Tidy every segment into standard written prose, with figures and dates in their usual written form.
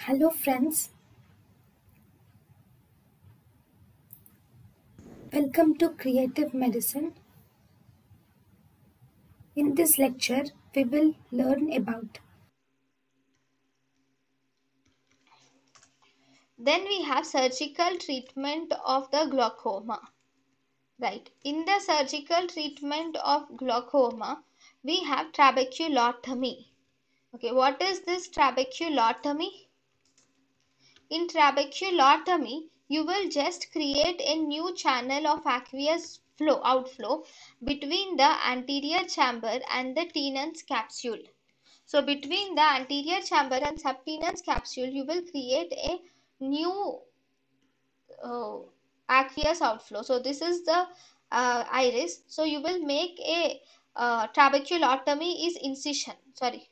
Hello friends, welcome to Creative Medicine. In this lecture, we will learn about Then we have surgical treatment of the glaucoma. Right. In the surgical treatment of glaucoma, we have trabeculotomy. Okay, what is this trabeculotomy? In trabeculotomy, you will just create a new channel of aqueous outflow between the anterior chamber and the tenon's capsule. So between the anterior chamber and subtenon's capsule, you will create a new aqueous outflow. So this is the iris. So you will make a trabeculotomy is incision. Sorry,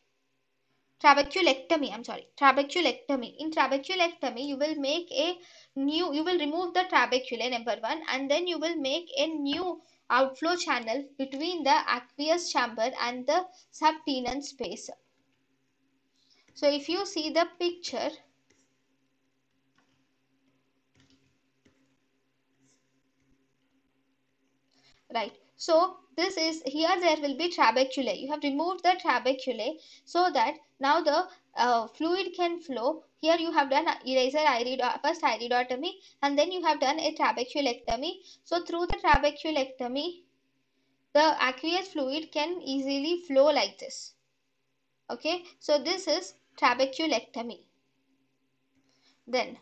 trabeculectomy. I'm sorry, trabeculectomy. In trabeculectomy, you will make a new. You will remove the trabeculae, number one, and then you will make a new outflow channel between the aqueous chamber and the subtenon space. So if you see the picture, right, so this is here there will be trabeculae. You have removed the trabeculae so that now the fluid can flow. Here you have done first iridotomy, and then you have done a trabeculectomy. So through the trabeculectomy, the aqueous fluid can easily flow like this. Okay, so this is trabeculectomy. Then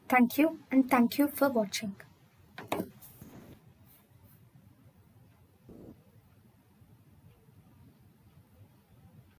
thank you and thank you for watching.